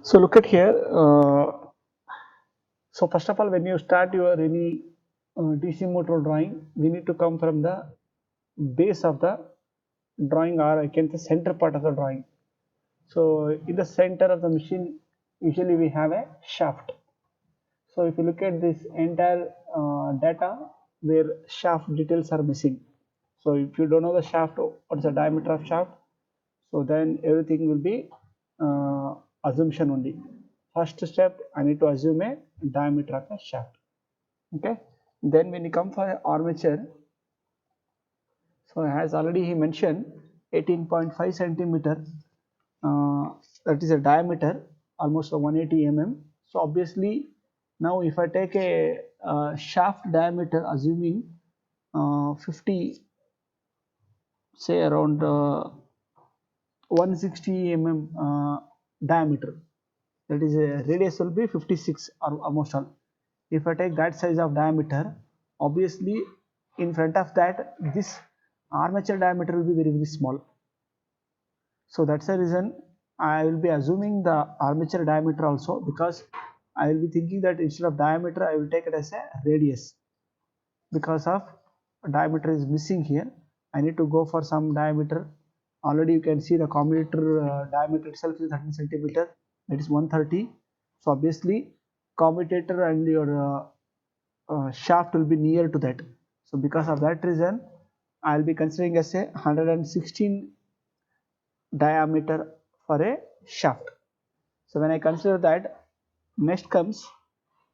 So look at here. So first of all, when you start your any DC motor drawing, we need to come from the base of the drawing, or I can say center part of the drawing. So in the center of the machine, usually we have a shaft. So if you look at this entire data, where shaft details are missing. So if you don't know the shaft, what's the diameter of shaft, so then everything will be assumption only. First step, I need to assume a diameter of a shaft. Okay. Then when you come for armature, so as already he mentioned, 18.5 centimeter, that is a diameter, almost 180 mm. So obviously, now if I take a shaft diameter, assuming 50, say around 160 mm diameter, that is a radius will be 56 or almost all. If I take that size of diameter, obviously in front of that, this armature diameter will be very very small. So that's the reason I will be assuming the armature diameter also, because I will be thinking that instead of diameter I will take it as a radius. Because of diameter is missing here, I need to go for some diameter. Already you can see the commutator diameter itself is 13 centimeter, that is 130. So obviously commutator and your shaft will be near to that. So because of that reason, I will be considering as a 116 diameter for a shaft. So when I consider that, next comes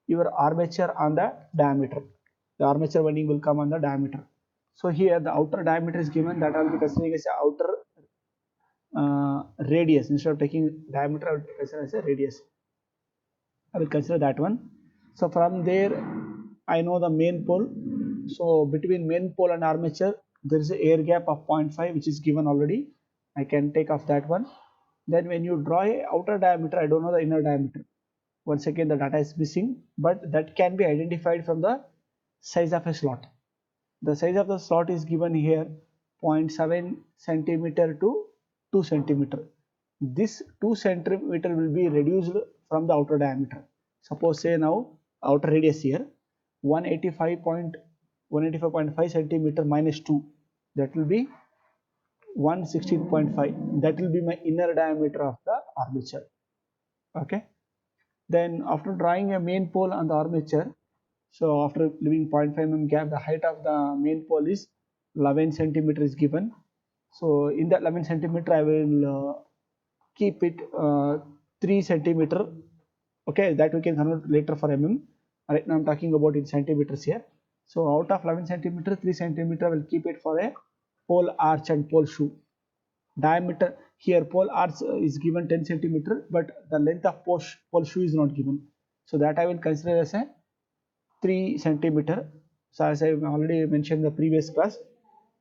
your armature on the diameter. The armature winding will come on the diameter. So here the outer diameter is given, that I will be considering as a outer radius. Instead of taking diameter, I will consider as a radius. I will consider that one. So from there, I know the main pole. So between main pole and armature, there is an air gap of 0.5, which is given already. I can take off that one. Then when you draw a outer diameter, I don't know the inner diameter. Once again, the data is missing, but that can be identified from the size of a slot. The size of the slot is given here, 0.7 centimeter to 2 centimeter. This 2 centimeter will be reduced from the outer diameter. Suppose say now outer radius here 185.5 centimeter minus 2, that will be 116.5. That will be my inner diameter of the armature. Okay. Then after drawing a main pole on the armature, so after leaving 0.5 mm gap, the height of the main pole is 11 centimeter is given. So in that 11 centimeter, I will keep it 3 centimeter. Okay, that we can convert later for mm. Right now I'm talking about in centimeters here. So out of 11 centimeter, 3 centimeter I will keep it for a pole arch and pole shoe. Diameter here, pole arch is given 10 centimeter, but the length of pole shoe is not given. So that I will consider as a 3 centimeter. So as I already mentioned in the previous class,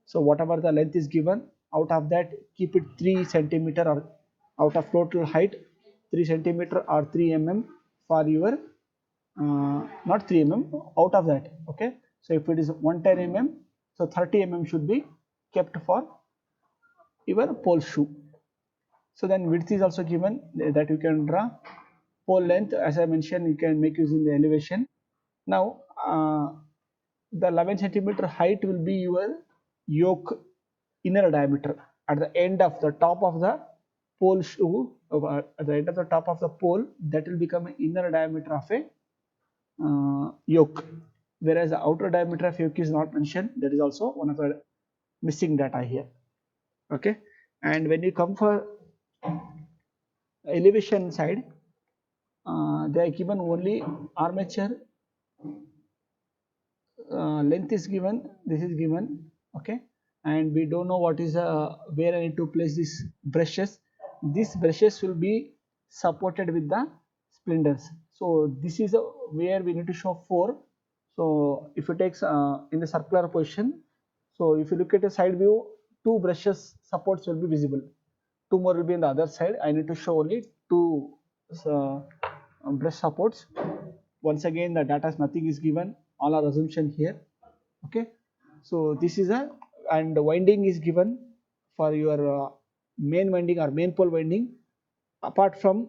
so whatever the length is given, out of that keep it 3 centimeter, or out of total height 3 centimeter or 3 mm for your not 3 mm out of that. Okay, so if it is 110 mm, so 30 mm should be kept for your pole shoe. So then width is also given, that you can draw. Pole length, as I mentioned, you can make using the elevation. Now the 11 centimeter height will be your yoke inner diameter. At the end of the top of the pole shoe, at the end of the top of the pole, that will become an inner diameter of a yoke, whereas the outer diameter of yoke is not mentioned. That is also one of the missing data here. Okay, and when you come for elevation side, they are given only armature length is given, this is given. Okay, and we don't know what is where I need to place these brushes. These brushes will be supported with the splinters. So this is where we need to show 4. So if you take in the circular position, so if you look at the side view, 2 brushes supports will be visible, 2 more will be on the other side. I need to show only 2 uh, brush supports. Once again, the data is nothing is given, all are assumption here. Okay, so this is a, and winding is given for your main winding or main pole winding. Apart from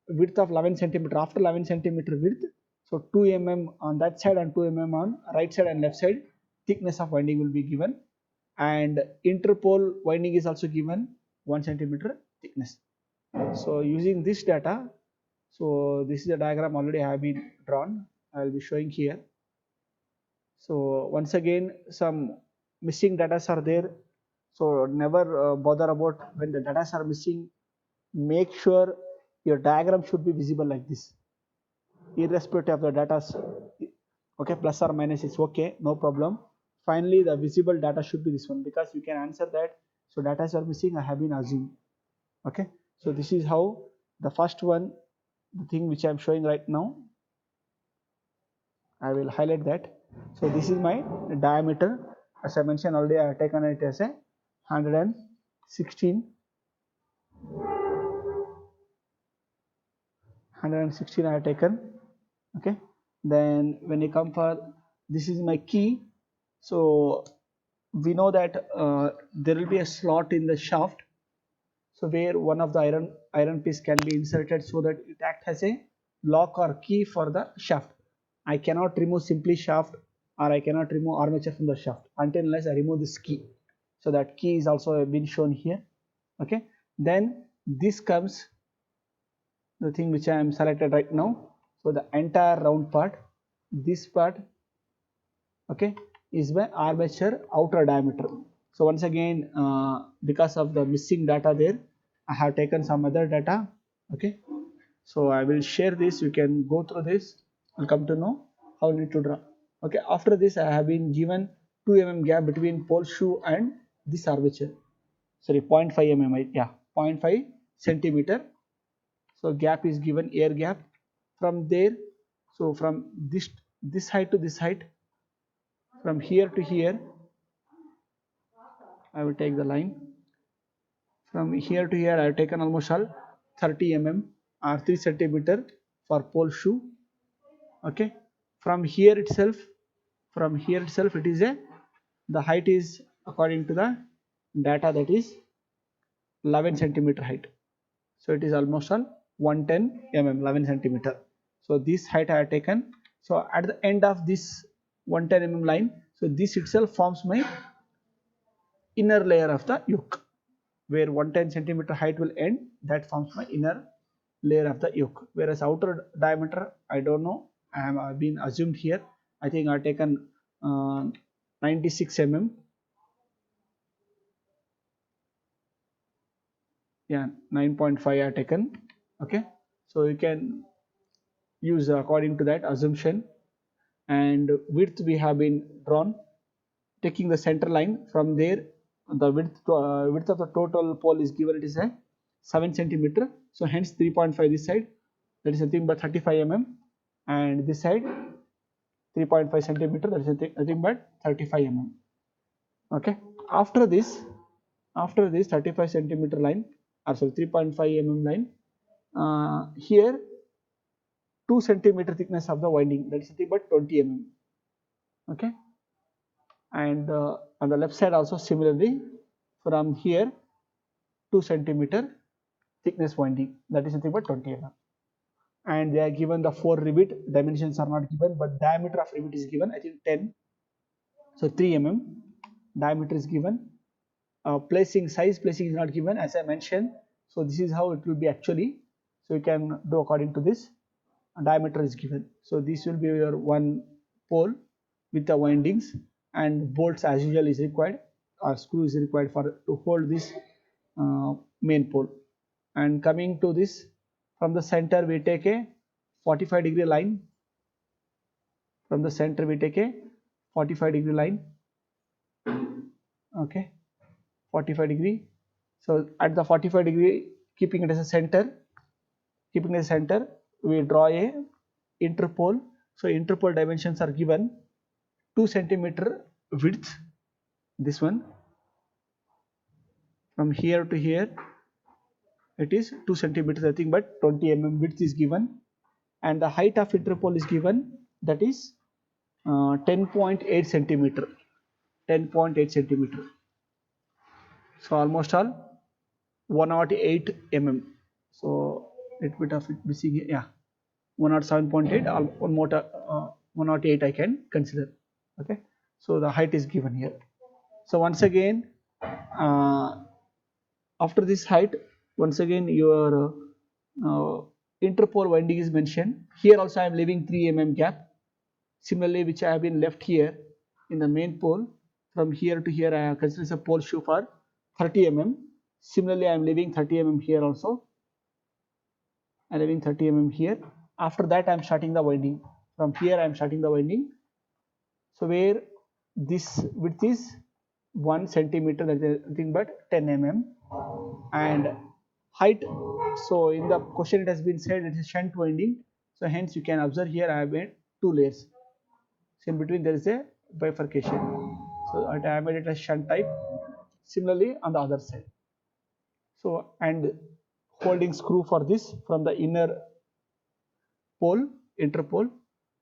width of 11 centimeter. After 11 centimeter width, so 2 mm on that side and 2 mm on right side and left side, thickness of winding will be given, and interpole winding is also given 1 centimeter thickness. So using this data, so this is a diagram already have been drawn, I will be showing here. So once again, some missing data are there, so never bother about when the data are missing. Make sure your diagram should be visible like this, irrespective of the data. Okay, plus or minus is okay, no problem. Finally, the visible data should be this one, because you can answer that. So data are missing, I have been assumed. Okay, so this is how the first one, the thing which I am showing right now, I will highlight that. So this is my diameter. As I mentioned already, I have taken it as a 116 I have taken. Okay, then when you come for, this is my key. So we know that there will be a slot in the shaft, so where one of the iron piece can be inserted, so that it acts as a lock or key for the shaft. I cannot remove simply shaft, or I cannot remove armature from the shaft until unless I remove this key. So that key is also been shown here. Okay, then this comes the thing which I am selected right now. So the entire round part, this part, okay, is my armature outer diameter. So once again, because of the missing data there, I have taken some other data. Okay, so I will share this, you can go through this and come to know how you need to draw. Okay, after this I have been given 2 mm gap between pole shoe and this armature. Sorry, 0.5 mm, yeah, 0.5 centimeter. So gap is given, air gap. From there, so from this height to this height, from here to here, I will take the line. From here to here, I have taken almost all 30 mm or 3 centimeter for pole shoe. Okay, from here itself, it is a, the height is according to the data, that is 11 centimeter height. So it is almost all 110 mm, 11 centimeter. So this height I have taken. So at the end of this 110 mm line, so this itself forms my inner layer of the yoke, where 110 centimeter height will end, that forms my inner layer of the yoke. Whereas outer diameter, I don't know, I have been assumed here. I think I have taken 96 mm. Yeah, 9.5 I have taken. Okay, so you can use according to that assumption. And width we have been drawn, taking the center line. From there, the width of the total pole is given, it is a 7 centimeter. So hence 3.5 this side, that is nothing but 35 mm, and this side 3.5 centimeter, that is nothing but 35 mm. Okay, after this 35 centimeter line, or sorry, 3.5 mm line, here 2 centimeter thickness of the winding, that is nothing but 20 mm. Okay, and on the left side also similarly, from here 2 centimeter thickness winding, that is nothing but 20 mm. And they are given the 4 rivet, dimensions are not given, but diameter of rivet is given, I think 10. So 3 mm diameter is given. Placing is not given, as I mentioned. So this is how it will be actually. So you can do according to this. Diameter is given. So this will be your one pole with the windings, and bolts as usual is required, or screw is required for to hold this main pole. And coming to this, from the center we take a 45-degree line. From the center we take a 45-degree line. Okay, 45 degree. So at the 45 degree, keeping it as a center, we draw a interpole. So interpole dimensions are given, 2 centimeter width, this one. From here to here, it is 2 centimeters, I think, but 20 mm width is given, and the height of interpole is given, that is 10.8 centimeter. 10.8 centimeter. So almost all 108 mm. So little bit of it missing here. Yeah, 107.8 or 108 I can consider. Okay, so the height is given here. So once again, after this height, once again your interpole winding is mentioned. Here also I am leaving 3 mm gap. Similarly, which I have been left here in the main pole, from here to here I have considered a pole shoe for 30 mm. Similarly, I am leaving 30 mm here also. I am leaving 30 mm here. After that, I am starting the winding. From here, I am starting the winding. So where this width is 1 centimeter, that is nothing but 10 mm, and height. So in the question it has been said it is shunt winding. So hence you can observe here I have made 2 layers. So in between there is a bifurcation. So I have made it as shunt type. Similarly on the other side. So and holding screw for this from the inner pole, interpole.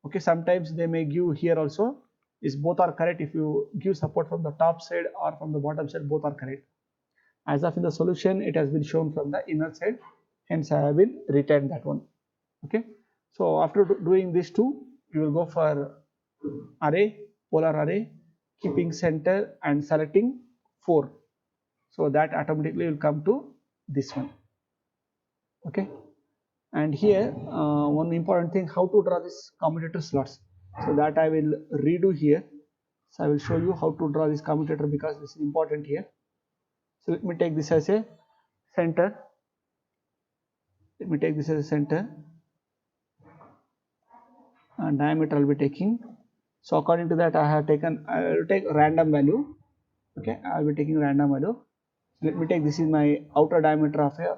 Okay, sometimes they may give here also. Is both are correct. If you give support from the top side or from the bottom side, both are correct. As of in the solution, it has been shown from the inner side. Hence, I have been retained that one. Okay. So after doing these two, you will go for array, polar array, keeping center and selecting 4. So that automatically will come to this one. Okay. And here one important thing, how to draw this commutator slots. So that I will redo here. So I will show you how to draw this commutator because this is important here. So let me take this as a center. Let me take this as a center. And diameter I will be taking. So according to that, I will take random value. Okay, I will be taking random value. So let me take, this is my outer diameter of a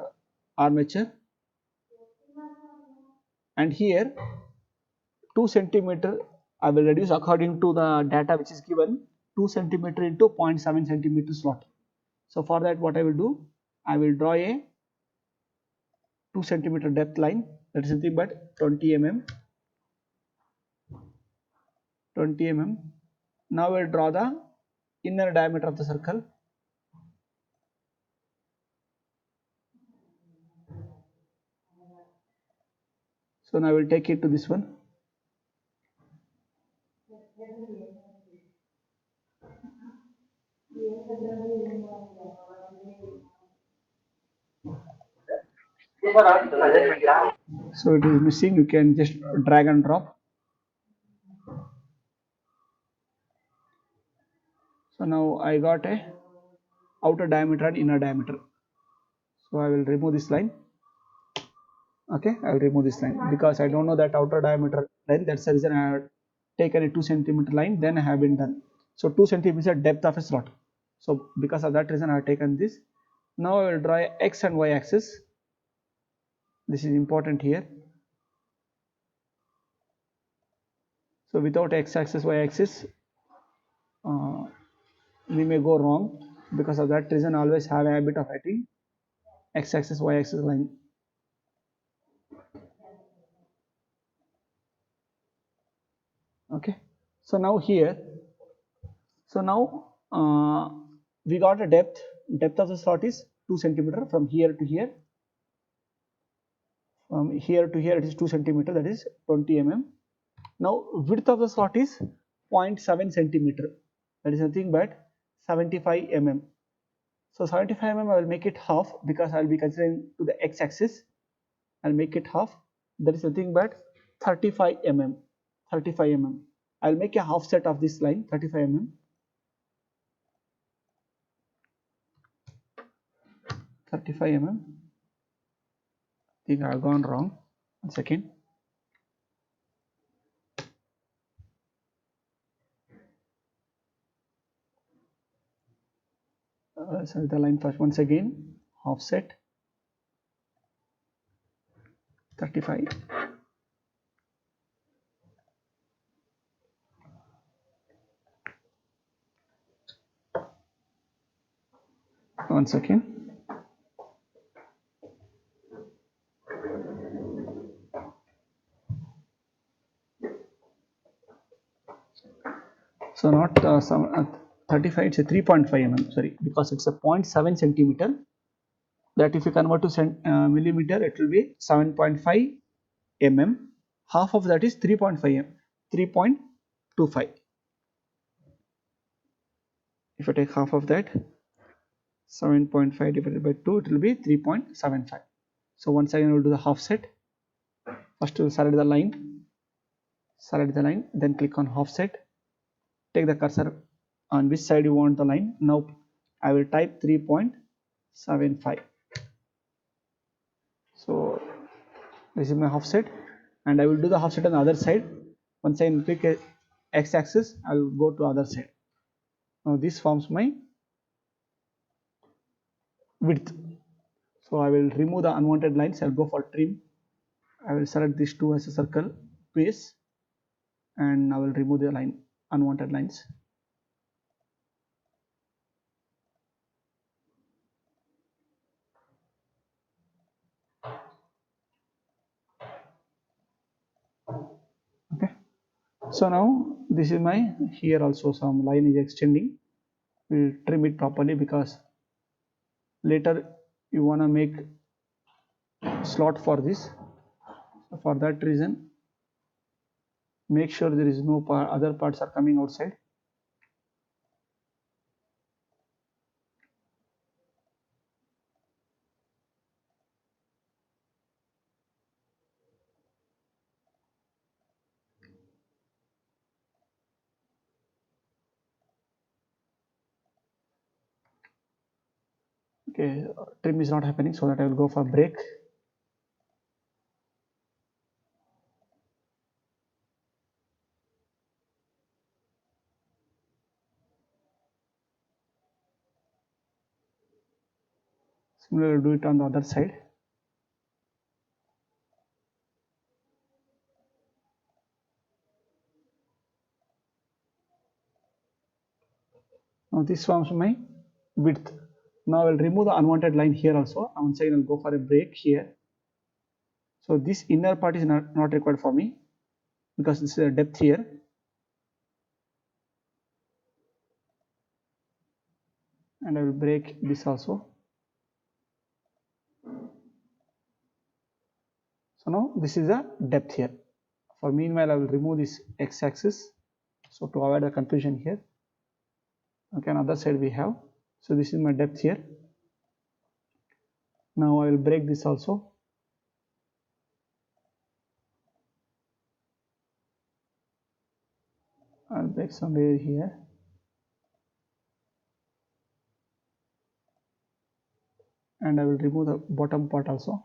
armature. And here 2 centimeter I will reduce according to the data which is given, 2 centimeter into 0.7 centimeter slot. So for that, what I will do, I will draw a 2 centimeter depth line, that is nothing but 20 mm. 20 mm. Now I will draw the inner diameter of the circle. So now I will take it to this one. So it is missing, you can just drag and drop. So now I got a outer diameter and inner diameter. So I will remove this line. Okay, I will remove this line because I don't know that outer diameter line. That's the reason I have taken a 2 centimeter line, then I have been done. So 2 centimeter depth of a slot. So because of that reason I have taken this. Now I will draw a x and y axis. This is important here. So without x axis, y axis, we may go wrong. Because of that reason, always have a habit of writing x axis, y axis line. Okay. So now here, we got a depth of the slot is 2 centimeter from here to here. From here to here it is 2 centimeter, that is 20 mm. Now width of the slot is 0.7 centimeter, that is nothing but 75 mm. So 75 mm I will make it half because I will be considering to the x axis. I will make it half, that is nothing but 35 mm. 35 mm. I will make a half set of this line 35 mm. 35 mm. I think I have gone wrong. 1 second. So the line first, once again, offset 35. Once again. So not 35, it's a 3.5 mm, sorry, because it's a 0.7 centimeter. that if you convert to millimeter, it will be 7.5 mm. Half of that is 3.5 mm, 3.25. If I take half of that, 7.5 divided by 2, it will be 3.75. So once again, we'll do the half set. First, we'll select the line, then click on offset. Take the cursor on which side you want the line. Now I will type 3.75. So this is my offset, and I will do the offset on the other side. Once I click x-axis, I will go to other side. Now this forms my width. So I will remove the unwanted lines. I'll go for trim. I will select these two as a circle base, and I will remove the unwanted lines. Okay. So now this is my, here also some line is extending. We'll trim it properly because later you want to make slot for this. So for that reason, make sure there is no other parts are coming outside. Okay, trim is not happening, so that I will go for break. Similarly, do it on the other side. Now this forms my width. Now I will remove the unwanted line here also. Once again, I will go for a break here. So this inner part is not required for me because this is a depth here. And I will break this also. So now this is a depth here. For meanwhile, I will remove this x-axis. So to avoid the confusion here. Okay, on other side we have. So this is my depth here. Now I will break this also. I'll break somewhere here. And I will remove the bottom part also.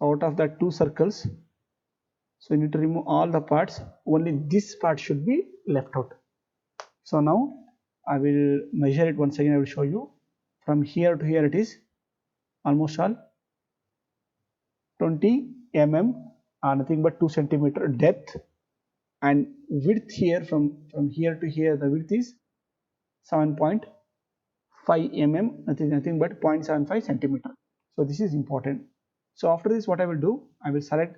So out of that two circles, so you need to remove all the parts. Only this part should be left out. So now I will measure it once again. I will show you. From here to here it is almost all 20 mm, nothing but 2 centimeter depth, and width here from here to here the width is 7.5 mm, nothing but 0.75 centimeter. So this is important. So after this, what I will do, I will select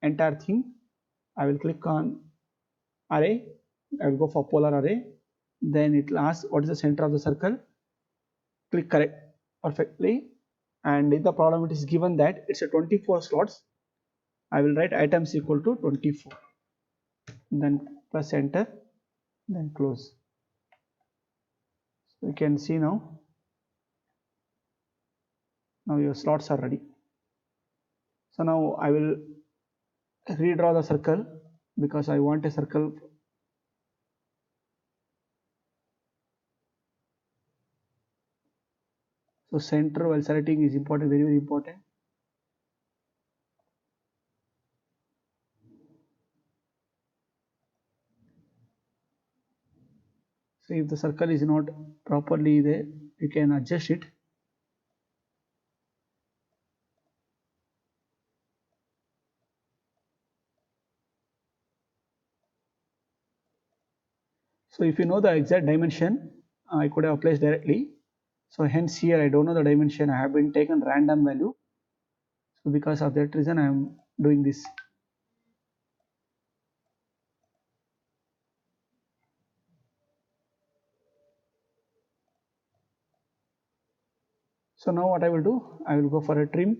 entire thing. I will click on array. I will go for polar array. Then it will ask what is the center of the circle. Click correct perfectly. And in the problem, it is given that it's a 24 slots. I will write items equal to 24. Then press enter. Then close. So you can see now. Now your slots are ready. So now I will redraw the circle because I want a circle. So center while selecting is important, very important. So if the circle is not properly there, you can adjust it. So if you know the exact dimension, I could have placed directly. So hence here I don't know the dimension. I have been taken random value. So because of that reason I am doing this. So now what I will do, I will go for a trim.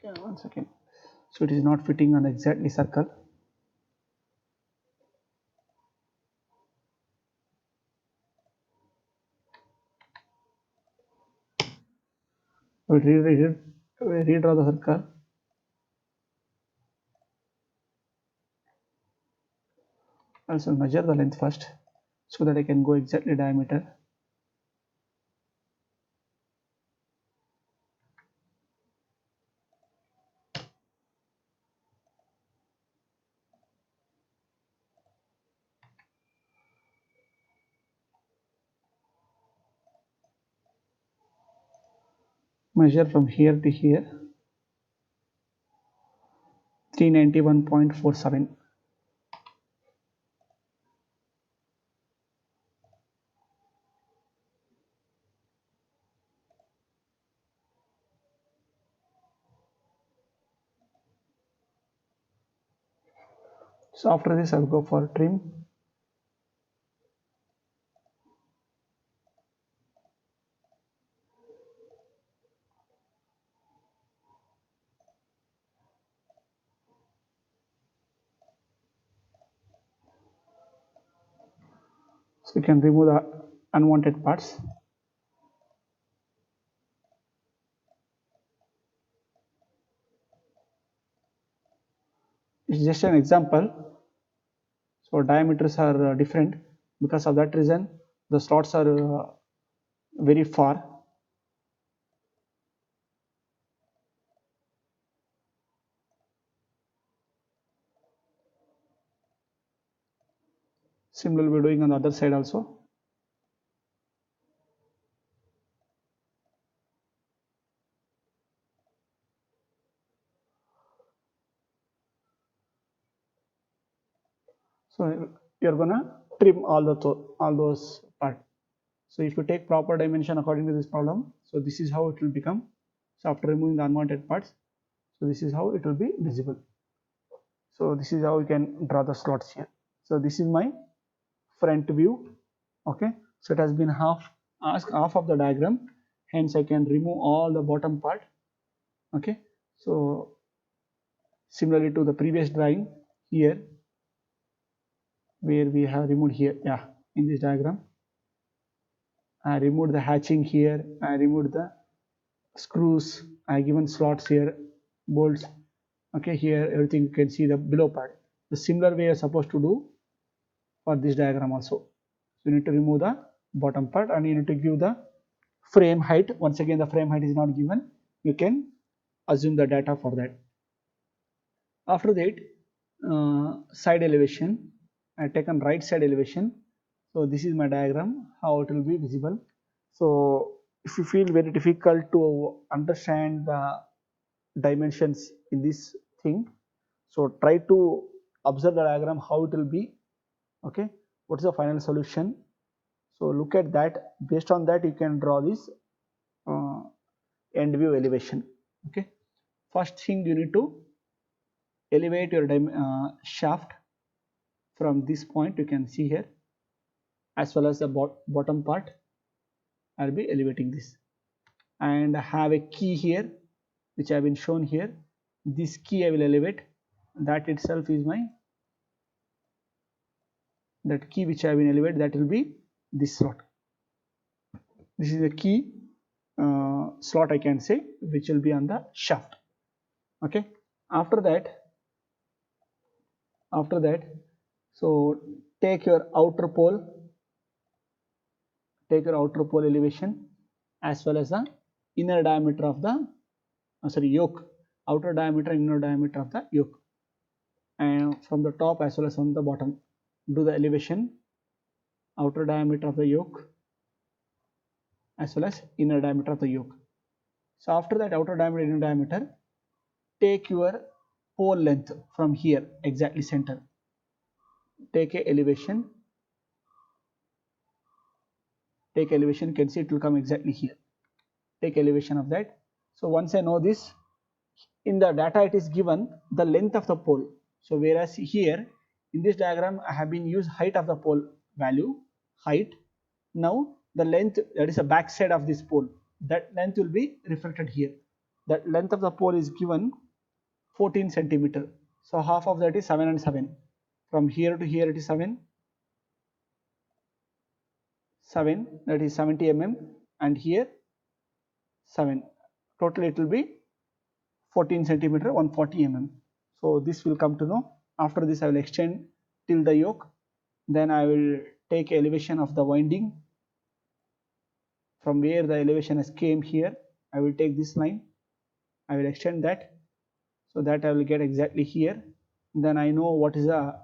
Okay, 1 second. So it is not fitting on exactly circle. We redraw the circle. I shall measure the length first so that I can go exactly diameter. Measure from here to here, 391.47. So after this I'll go for trim. So you can remove the unwanted parts. It's just an example. So diameters are different. Because of that reason, the slots are very far. Similarly, we're doing on the other side also. So you're gonna trim all those parts. So if you take proper dimension according to this problem, so this is how it will become. So after removing the unwanted parts, so this is how it will be visible. So this is how you can draw the slots here. So this is my front view. Okay, so it has been half of the diagram, hence I can remove all the bottom part. Okay, so similarly to the previous drawing here, where we have removed here, yeah, in this diagram I removed the hatching here, I removed the screws, I given slots here, bolts. Okay, here everything you can see the below part. The similar way you're supposed to do for this diagram also. So you need to remove the bottom part and you need to give the frame height. Once again the frame height is not given, you can assume the data for that. After that, side elevation, I have taken right side elevation. So this is my diagram, how it will be visible. So if you feel very difficult to understand the dimensions in this thing, so try to observe the diagram how it will be. Okay, what is the final solution? So look at that, based on that you can draw this uh, end view elevation. Okay, first thing you need to elevate your shaft from this point, you can see here, as well as the bottom part. I'll be elevating this and have a key here which have been shown here. This key I will elevate, that itself is my, that key which I have been elevated, that will be this slot. This is a key slot I can say, which will be on the shaft. Okay, after that, so take your outer pole, elevation, as well as the inner diameter of the yoke, outer diameter, inner diameter of the yoke, and from the top as well as from the bottom, do the elevation, outer diameter of the yoke as well as inner diameter of the yoke. So after that outer diameter, inner diameter, take your pole length from here, exactly center, take a elevation, you can see it will come exactly here, take elevation of that. So once I know this, in the data it is given the length of the pole. So whereas here in this diagram I have been used height of the pole value, height. Now the length, that is the back side of this pole, that length will be reflected here. That length of the pole is given 14 centimeter. So half of that is 7 and 7. From here to here it is 7, that is 70 mm, and here 7. Total it will be 14 centimeter, 140 mm. So this will come to know. After this I will extend till the yoke. Then I will take elevation of the winding. From where the elevation has came here, I will take this line. I will extend that, so that I will get exactly here. Then I know what is the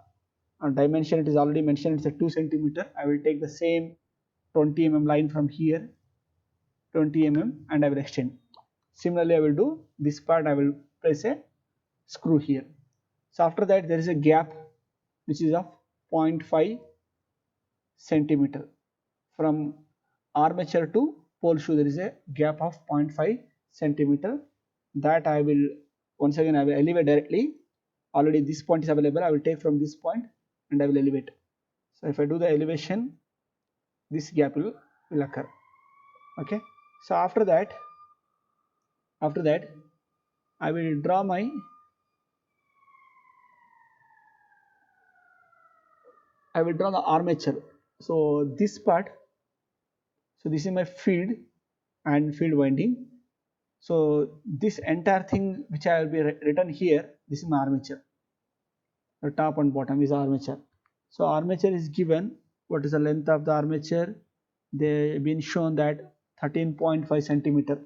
dimension. It is already mentioned, it's a 2 centimeter. I will take the same 20 mm line from here, 20 mm, and I will extend. Similarly I will do this part. I will place a screw here. So after that there is a gap which is of 0.5 centimeter. From armature to pole shoe there is a gap of 0.5 centimeter. That I will, once again I will elevate directly. Already this point is available. I will take from this point and I will elevate. So if I do the elevation, this gap will occur. Okay. So after that I will draw the armature. So this part, so this is my field and field winding. So this entire thing which I will be written here, this is my armature. The top and bottom is armature. So armature is given. What is the length of the armature? They have been shown that 13.5 centimeter.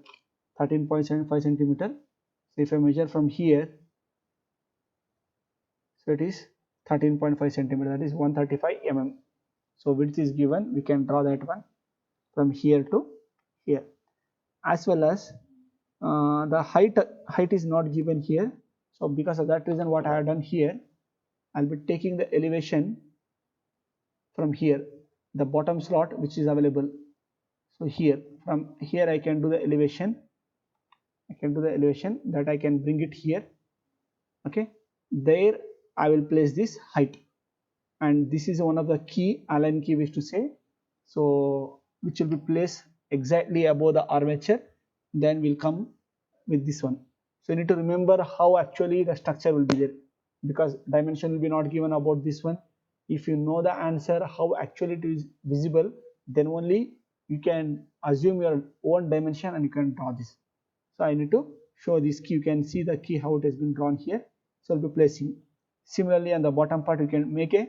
13.75 centimeter. So if I measure from here, so it is 13.5 centimeter, that is 135 mm. So width is given. We can draw that one from here to here. As well as the height is not given here. So because of that reason, what I have done here, I'll be taking the elevation from here, the bottom slot which is available. So here, from here I can do the elevation. That I can bring it here. Okay, there I will place this height, and this is one of the key, Allen key wish to say. So which will be placed exactly above the armature. Then we'll come with this one. So you need to remember how actually the structure will be there, because dimension will be not given about this one. If you know the answer how actually it is visible, then only you can assume your own dimension and you can draw this. So I need to show this key. You can see the key how it has been drawn here. So I'll be placing. Similarly on the bottom part you can make a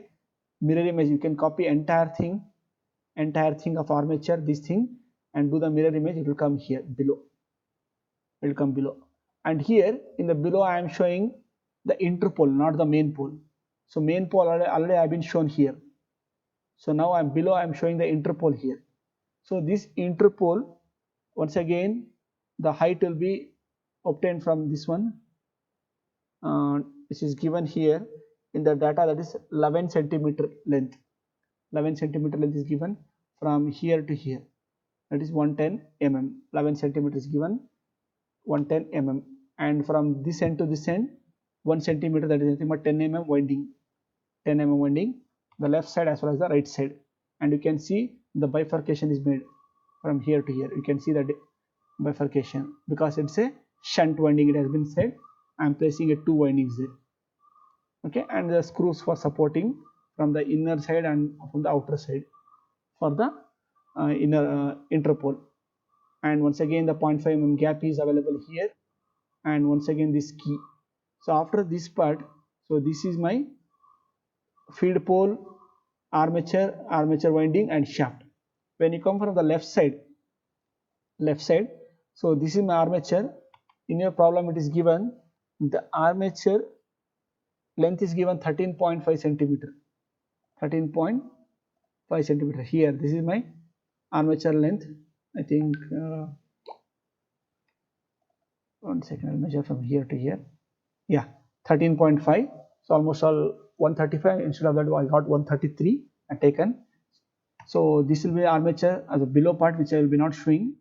mirror image. You can copy entire thing of armature, this thing, and do the mirror image. It will come here below. It will come below. And here in the below I am showing the interpole, not the main pole. So main pole already I have been shown here. So now I'm below, I'm showing the interpole here. So this interpole, once again the height will be obtained from this one, which is given here in the data, that is 11 centimeter length. 11 centimeter length is given from here to here, that is 110 mm. 11 centimeter is given, 110 mm, and from this end to this end 1 centimeter, that is nothing but 10 mm winding. 10 mm winding, the left side as well as the right side. And you can see the bifurcation is made from here to here. You can see the bifurcation because it's a shunt winding. It has been said. I am placing a 2 windings there. Okay, and the screws for supporting from the inner side and from the outer side for the inner interpole. And once again the 0.5 mm gap is available here, and once again this key. So after this part, so this is my field pole, armature winding, and shaft. When you come from the left side, so this is my armature. In your problem it is given the armature length is given 13.5 centimeter. 13.5 centimeter. Here this is my armature length. I think 1 second, I'll measure from here to here. Yeah, 13.5. So almost all 135. Instead of that I got 133 and taken. So this will be armature as a below part, which I will be not showing,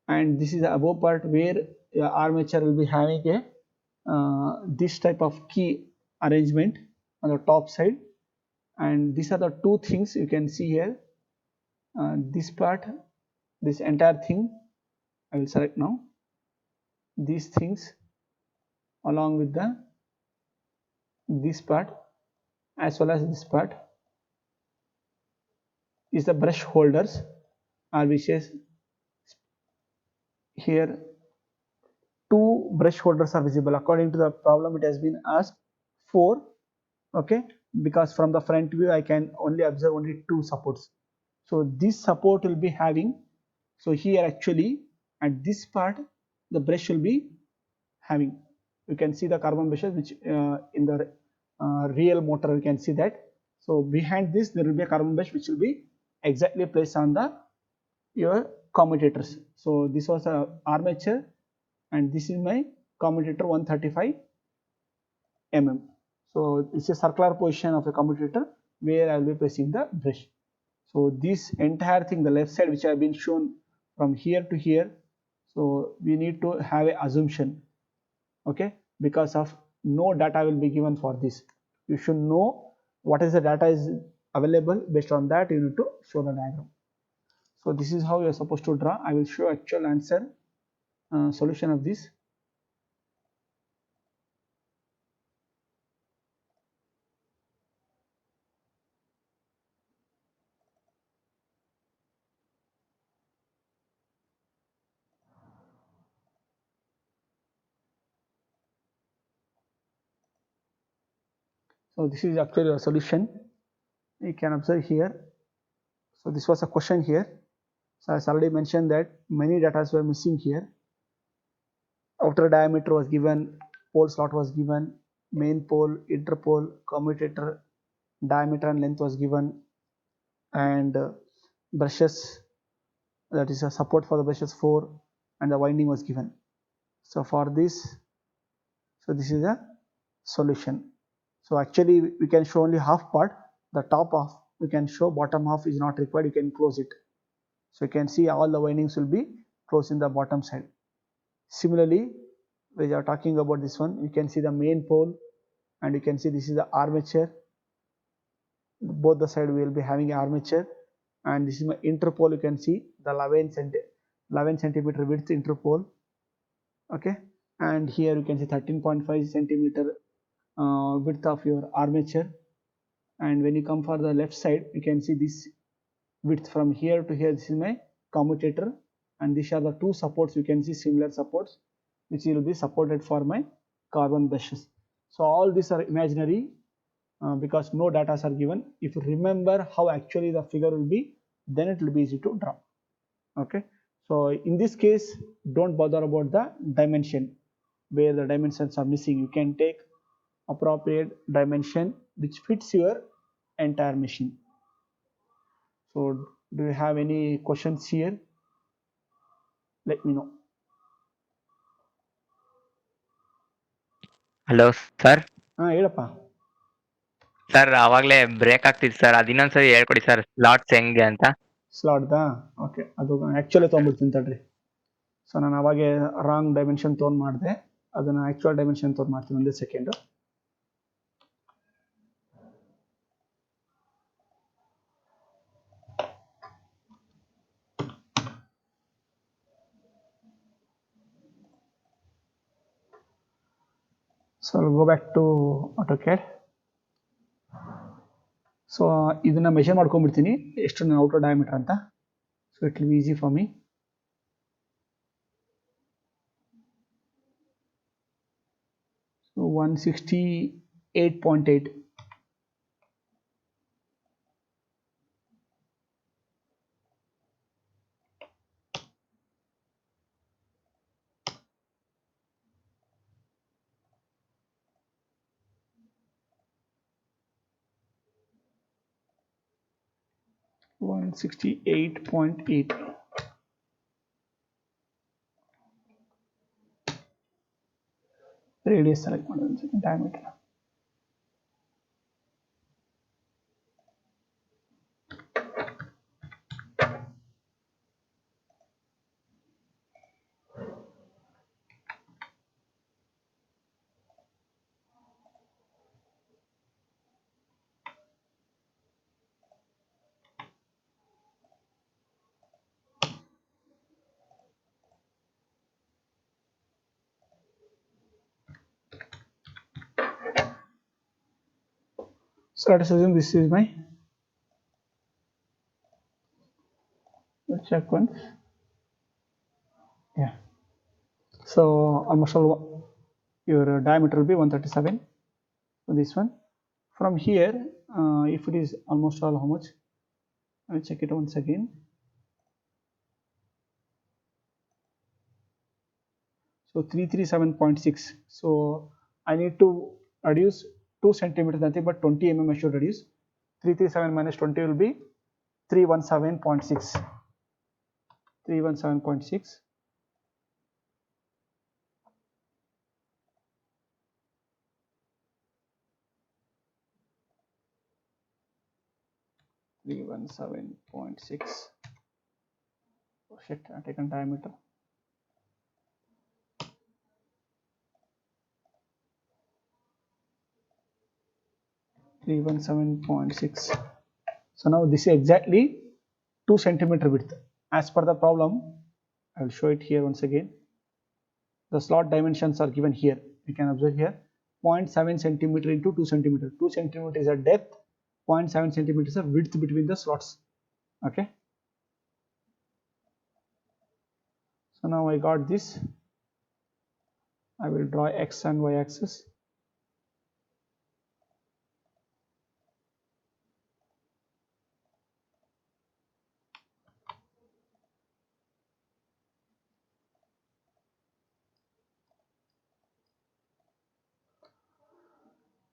and this is the above part where armature will be having a this type of key arrangement on the top side, and these are the two things you can see here. This part, this entire thing, I will select now. These things along with the this part as well as this part is the brush holders, or which is here two brush holders are visible. According to the problem, it has been asked 4. Okay, because from the front view I can only observe only 2 supports. So this support will be having, so here actually at this part the brush will be having, you can see the carbon brushes which in the real motor you can see that. So behind this there will be a carbon brush which will be exactly placed on the your commutators. So this was a armature and this is my commutator 135 mm. So it's a circular position of a commutator where I will be placing the brush. So this entire thing, the left side which have been shown from here to here, so we need to have a assumption, okay, because of no data will be given for this. You should know what is the data is available. Based on that you need to show the diagram. So this is how you are supposed to draw. I will show actual answer solution of this. So this is actually a solution. You can observe here. So this was a question here. So as already mentioned that many data were missing here. Outer diameter was given, pole slot was given, main pole, interpole, commutator, diameter and length was given, and brushes, that is a support for the brushes 4, and the winding was given. So for this, so this is a solution. So actually we can show only half part, the top half we can show, bottom half is not required, you can close it. So you can see all the windings will be closed in the bottom side. Similarly, we are talking about this one, you can see the main pole and you can see this is the armature. Both the side we will be having armature, and this is my interpole. You can see the 11 centimeter width interpole. Okay, and here you can see 13.5 centimeter width of your armature. And when you come for the left side, you can see this width from here to here. This is my commutator, and these are the two supports. You can see similar supports which will be supported for my carbon brushes. So all these are imaginary because no data are given. If you remember how actually the figure will be, then it will be easy to draw. Okay, so in this case don't bother about the dimension where the dimensions are missing. You can take appropriate dimension which fits your entire machine. So do you have any questions here? Let me know. Hello sir. ಹೇಳಪ್ಪ. Sir ಅವಾಗಲೇ break ಆಗ್ತಿತ್ತು sir, ಅದು ಇನ್ನೊಂದ್ಸರಿ ಹೇಳ್ಕೊಡಿ sir, slots ಹೆಂಗೆ ಅಂತ. ಸ್ಲಾಟ್ದಾ? Okay, ಅದು actually ತೊಗೊಂಡ್ಬಿಡ್ತೀನಿ ತಡ್ರಿ. ಸೊ ನಾನು ಅವಾಗೆ ರಾಂಗ್ ಡೈಮೆನ್ಷನ್ ತೊಗೊಂಡು ಮಾಡಿದೆ, ಅದನ್ನು ಆ್ಯಕ್ಚುಯಲ್ ಡೈಮೆನ್ಷನ್ ತೊಗೊಂಡು ಮಾಡ್ತೀನಿ, ಒಂದೇ second. So I'll go back to AutoCAD. So ಇದನ್ನ ಮೆಷರ್ ಮಾಡ್ಕೊಂಡ್ಬಿಡ್ತೀನಿ ಎಷ್ಟು ನನ್ನ ಔಟರ್ ಡಯಾಮೀಟರ್ ಅಂತ. So it will be easy for me. So 168.8. Radius select ಮಾಡಿ, ಒಂದು second, diameter. So let us assume this is my, let's check once. Yeah, so almost all your diameter will be 137. So this one from here, if it is almost all how much, I'll check it once again. So 337.6. So I need to reduce 2 centimeters, nothing but 20 mm I should reduce. 337 minus 20 will be 317.6. 317.6. Oh shit, I taken diameter. 317.6. So now this is exactly 2 centimeter width. As per the problem, I will show it here once again. The slot dimensions are given here. You can observe here 0.7 centimeter into 2 centimeter. 2 centimeter is a depth, 0.7 centimeter is a width between the slots. Okay. So now I got this. I will draw x and y axis.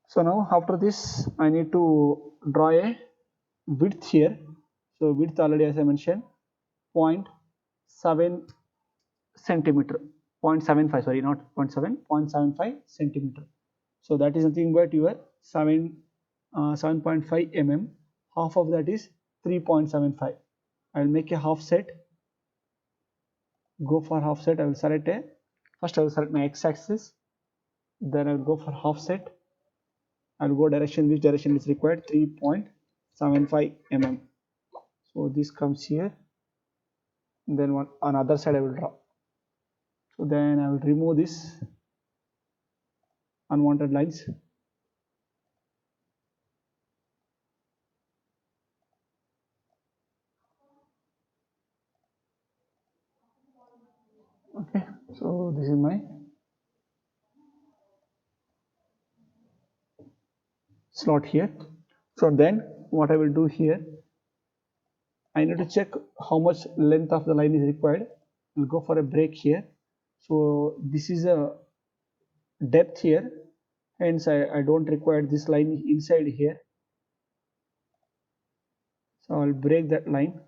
So now after this I need to draw a width here. So width already, as I mentioned, 0.7 centimeter, 0.75, sorry, not 0.7, 0.75 centimeter. So that is nothing but your 7.5 mm. Half of that is 3.75. I will make a half set. Go for half set. I will select a, first I will select my x-axis, then I will go for half set. I will go direction, which direction is required, 3.75 mm. So this comes here, then one on other side I will draw. So then I will remove this unwanted lines. Okay, so this is my slot here. So then what I will do here, I need to check how much length of the line is required. We'll go for a break here. So this is a depth here, hence I don't require this line inside here. So I'll break that line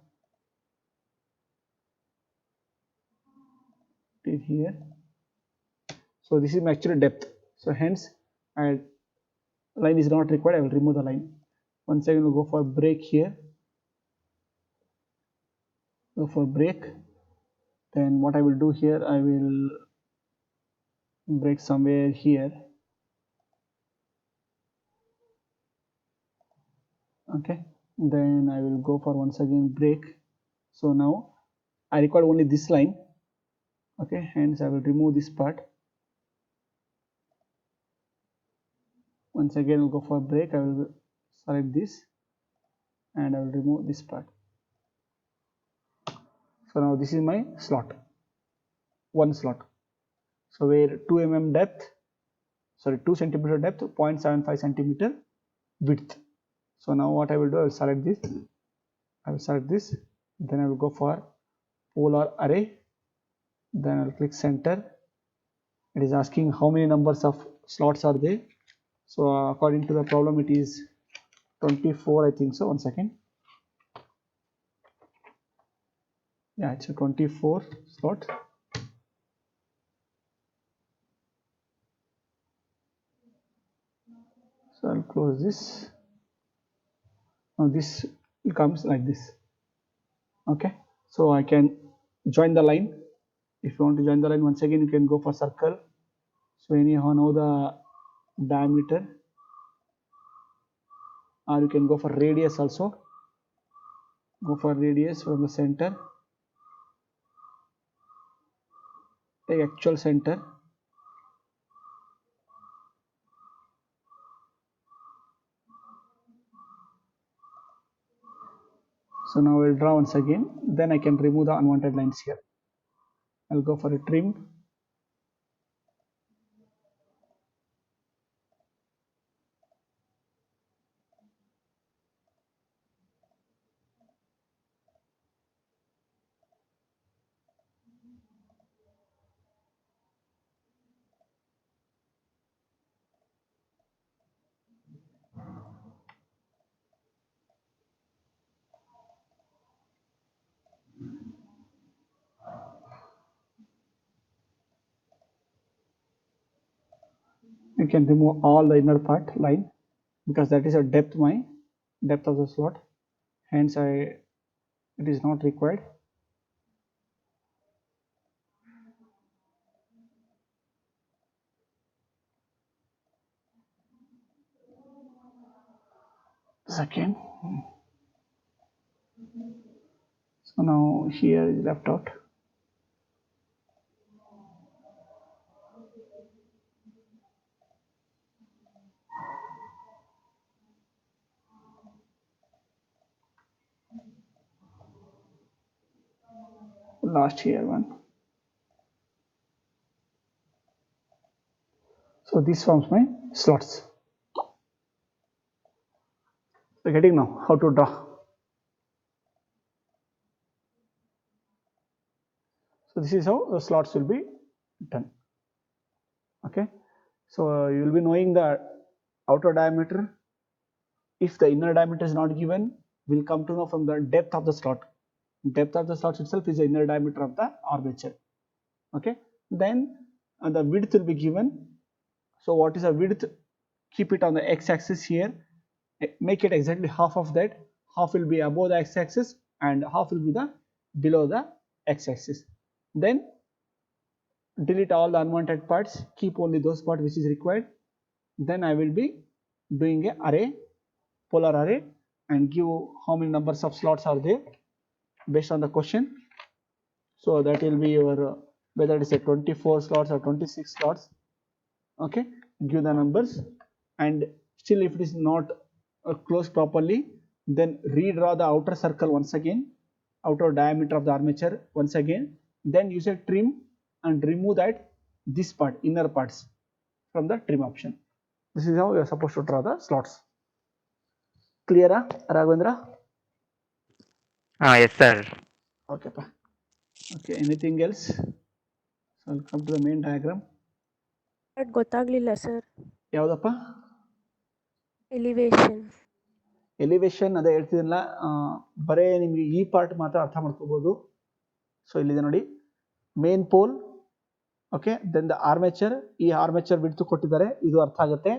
till here. So this is my actual depth. So hence line is not required. I will remove the line. Once again we'll go for break here. Go for break. Then what I will do here, I will break somewhere here. Okay, then I will go for once again break. So now I require only this line. Okay, hence I will remove this part. Once again we'll go for break. I will select this and I will remove this part. So now this is my slot, one slot. So where 2 mm depth, sorry, 2 centimeter depth, 0.75 centimeter width. So now what I will do, I will select this, then I will go for polar array, then I will click center. It is asking how many numbers of slots are there. So according to the problem it is 24, I think so. One second. Yeah, it's a 24 slot. So I'll close this. Now this comes like this. Okay, so I can join the line. If you want to join the line, once again you can go for circle. So anyhow now the diameter, or you can go for radius also. Go for radius from the center. Take actual center. So now I will draw once again, then I can remove the unwanted lines here. I'll go for a trim. You can remove all the inner part line because that is a depth of the slot, hence it is not required. Second, so now here is left out. Last here one. So this forms my slots. So getting now how to draw. So this is how the slots will be done. Okay. So you will be knowing the outer diameter. If the inner diameter is not given, we'll come to know from the depth of the slot. Depth of the slot itself is the inner diameter of the armature. Okay. Then the width will be given. So what is the width? Keep it on the x-axis here. Make it exactly half of that. Half will be above the x-axis and half will be the below the x-axis. Then delete all the unwanted parts. Keep only those parts which is required. Then I will be doing a array, polar array, and give how many numbers of slots are there based on the question. So that will be your whether it is a 24 slots or 26 slots. Okay, give the numbers, and still if it is not closed properly, then redraw the outer circle once again, outer diameter of the armature once again, then use a trim and remove that this part, inner parts from the trim option. This is how you are supposed to draw the slots. Clear, Raghavendra? Yes, sir. Okay, okay, anything else? So I'll come to the main diagram. ಗೊತ್ತಾಗ್ಲಿಲ್ಲ sir. ಯಾವುದಪ್ಪ? Elevation. Elevation ಅದೇ ಹೇಳ್ತಿದ್ದಿಲ್ಲ, ಬರೇ ನಿಮಗೆ ಈ part ಮಾತ್ರ ಅರ್ಥ ಮಾಡ್ಕೋಬಹುದು. So ಇಲ್ಲಿದೆ ನೋಡಿ, main pole. Okay, then the armature. ಈ ಆರ್ಮೇಚರ್ ಬಿಡ್ತು ಕೊಟ್ಟಿದ್ದಾರೆ, ಇದು ಅರ್ಥ ಆಗುತ್ತೆ.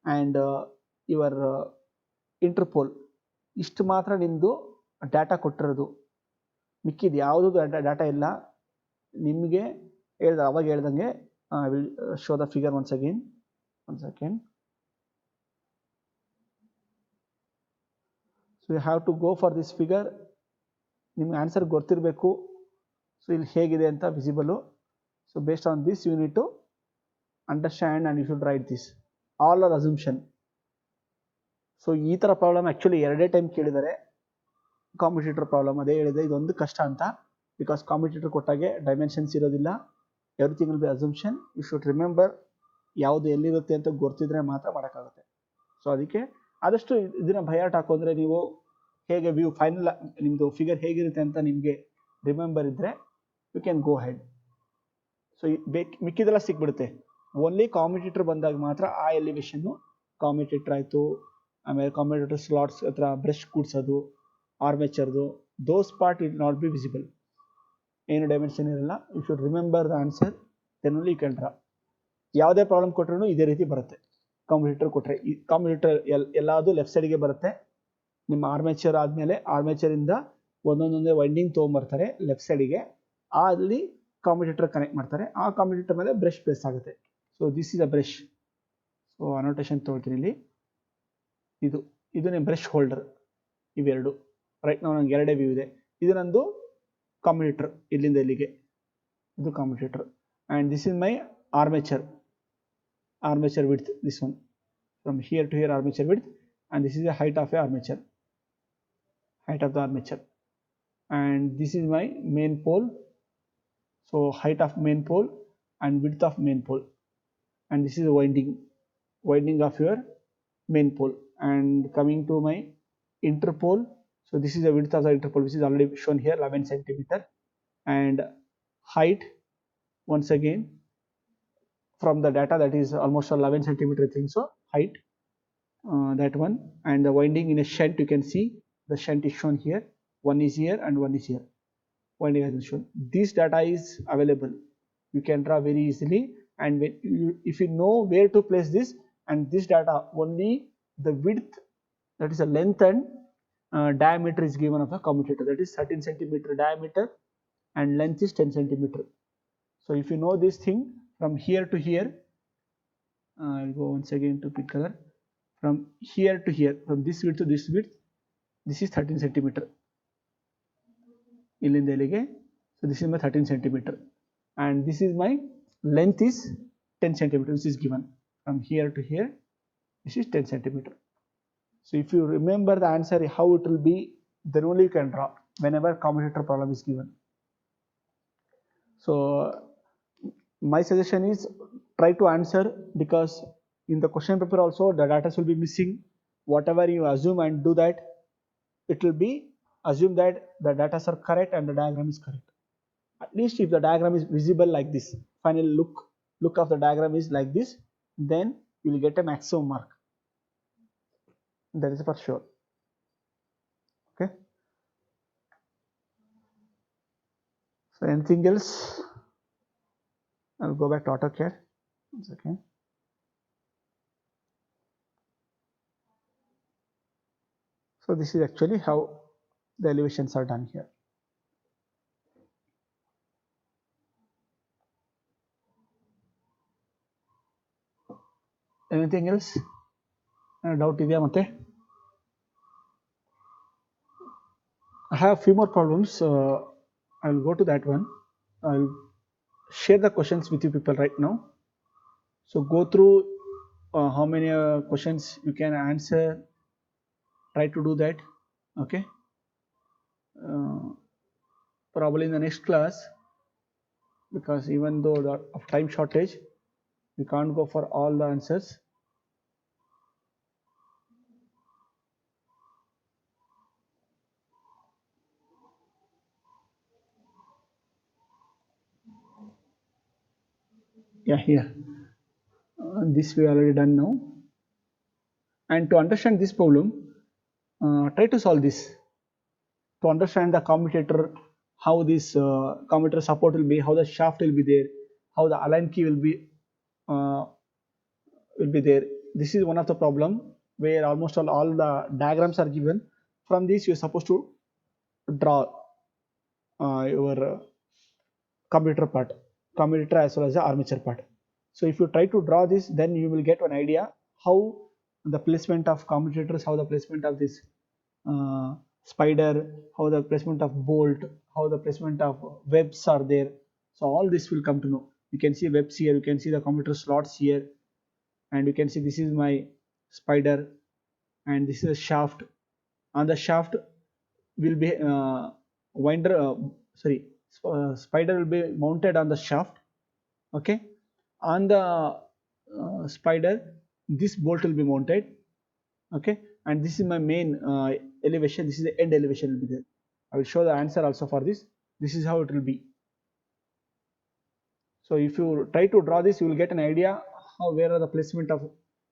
And your interpole. ಇಷ್ಟು ಮಾತ್ರ ನಿಮ್ಮದು ಡಾಟಾ ಕೊಟ್ಟಿರೋದು. ಮಿಕ್ಕಿದ್ದು ಯಾವುದು ಡಾಟಾ ಇಲ್ಲ. ನಿಮಗೆ ಅವಾಗ ಹೇಳ್ದಂಗೆ I will show the figure once again. One second. So you have to go for this figure. ನಿಮ್ಗೆ ಆನ್ಸರ್ ಗೊತ್ತಿರಬೇಕು. ಸೊ ಇಲ್ಲಿ ಹೇಗಿದೆ ಅಂತ visible. So based on this you need to understand and you should write this. All are assumption. So ಈ ಥರ problem actually ಎರಡೇ time ಕೇಳಿದ್ದಾರೆ. Commutator problem ಅದೇ ಹೇಳಿದೆ, ಇದೊಂದು ಕಷ್ಟ ಅಂತ. ಬಿಕಾಸ್ ಕಾಂಪಿಟೇಟರ್ ಕೊಟ್ಟಾಗೆ ಡೈಮೆನ್ಷನ್ಸ್ ಇರೋದಿಲ್ಲ. Everything will be assumption. You should remember ಯಾವುದು ಎಲ್ಲಿರುತ್ತೆ ಅಂತ ಗೊತ್ತಿದ್ರೆ ಮಾತ್ರ ಮಾಡೋಕ್ಕಾಗುತ್ತೆ. ಸೊ ಅದಕ್ಕೆ ಆದಷ್ಟು ಇದನ್ನ ಭಯಾಟ್ ಹಾಕೋದ್ರೆ ನೀವು ಹೇಗೆ ವ್ಯೂ ಫೈನಲ್ ನಿಮ್ಮದು ಫಿಗರ್ ಹೇಗಿರುತ್ತೆ ಅಂತ ನಿಮಗೆ ರಿಮೆಂಬರ್ ಇದ್ದರೆ you can go ahead. So ಮಿಕ್ಕಿದೆಲ್ಲ ಸಿಕ್ಬಿಡುತ್ತೆ. ಓನ್ಲಿ ಕಾಂಪಿಟೇಟರ್ ಬಂದಾಗ ಮಾತ್ರ ಆ ಎಲಿವೇಶನ್ನು ಕಾಂಪಿಟೇಟರ್ ಆಯಿತು, ಆಮೇಲೆ ಕಾಂಪಿಟೇಟರ್ ಸ್ಲಾಟ್ಸ್ ಹತ್ರ ಬ್ರಷ್ ಕೂಡ್ಸೋದು, ಆರ್ಮೇಚರ್ದು, those part will not be visible. ಏನು ಡೈಮೆನ್ಷನ್ ಇರಲ್ಲ. You should remember the answer, then only you can draw. ಯಾವುದೇ ಪ್ರಾಬ್ಲಮ್ ಕೊಟ್ಟರು ಇದೇ ರೀತಿ ಬರುತ್ತೆ. ಕಾಂಪಿಟೇಟರ್ ಕೊಟ್ಟರೆ ಈ ಕಾಂಪಿಟೇಟರ್ ಎಲ್ಲದು ಲೆಫ್ಟ್ ಸೈಡ್ಗೆ ಬರುತ್ತೆ. ನಿಮ್ಮ ಆರ್ಮೇಚರ್ ಆದಮೇಲೆ ಆರ್ಮೇಚರಿಂದ ಒಂದೊಂದೊಂದೇ ವೈಂಡಿಂಗ್ ತೊಗೊಂಬರ್ತಾರೆ ಲೆಫ್ಟ್ ಸೈಡಿಗೆ. ಅಲ್ಲಿ ಕಾಂಪಿಟೇಟರ್ ಕನೆಕ್ಟ್ ಮಾಡ್ತಾರೆ. ಆ ಕಾಂಪಿಟೇಟರ್ ಮೇಲೆ ಬ್ರಷ್ ಪ್ಲೇಸ್ ಆಗುತ್ತೆ. So this is a brush. So annotation ತೊಗೊಳ್ತೀನಿ ಇಲ್ಲಿ. ಇದು ನಿಮ್ಮ ಬ್ರಷ್ ಹೋಲ್ಡರ್. ಇವೆರಡು ರೈಟ್ ನಾವು ನಂಗೆ ಎರಡೇ ವ್ಯೂ ಇದೆ. ಇದು ನಂದು ಕಾಂಪಿಟೇಟರ್, ಇಲ್ಲಿಂದ ಇಲ್ಲಿಗೆ ಇದು competitor. And this is my armature width, this one from here to here armature width, and this is the height of a armature. height of the armature, and this is my main pole. So height of main pole and width of main pole, and this is the winding of your main pole. And coming to my interpole, so this is the width of the interpole, which is already shown here, 11 centimeter, and height, once again from the data, that is almost 11 centimeter, I think so, height, that one. And the winding in a shunt, you can see the shunt is shown here, one is here and one is here, winding has been shown. This data is available, you can draw very easily, and if you know where to place this, and this data only the width, that is the length, and diameter is given of the commutator, that is 13 centimeter diameter and length is 10 centimeter. So if you know this thing from here to here, I'll go once again to pick color, from here to here, from this width to this width, this is 13 centimeter. ಇಲ್ಲಿಂದ ಇಲ್ಲಿಗೆ, so this is my 13 centimeter, and this is my length is 10 centimeter, which is given from here to here, this is 10 centimeter. So if you remember the answer how it will be, then only you can draw whenever commutator problem is given. So my suggestion is try to answer, because in the question paper also the data will be missing. Whatever you assume and do that, it will be assume that the data are correct and the diagram is correct. At least if the diagram is visible like this, final look of the diagram is like this, then you will get a maximum mark, that is for sure. Okay, so anything else? I'll go back to AutoCAD once again. So this is actually how the elevations are done here. Anything else? Doubt idea matte? I have a few more problems. I'll go to that one. I'll share the questions with you people right now. So go through how many questions you can answer. Try to do that. Okay. Probably in the next class, because even though the of time shortage, we can't go for all the answers. Yeah, here. This we already done now. And to understand this problem, try to solve this. To understand the commutator, how this commutator support will be, how the shaft will be there, how the align key will be there. This is one of the problem where almost all the diagrams are given. From this you are supposed to draw your commutator part, commutator as well as the armature part. So if you try to draw this, then you will get an idea how the placement of commutators, how the placement of this spider, how the placement of bolt, how the placement of webs are there. So all this will come to know. You can see webs here, you can see the commutator slots here, and you can see this is my spider and this is a shaft. On the shaft will be spider will be mounted on the shaft. Okay, on the spider this bolt will be mounted. Okay, and this is my main elevation, this is the end elevation will be there. I will show the answer also for this. This is how it will be. So if you try to draw this, you will get an idea how, where are the placement of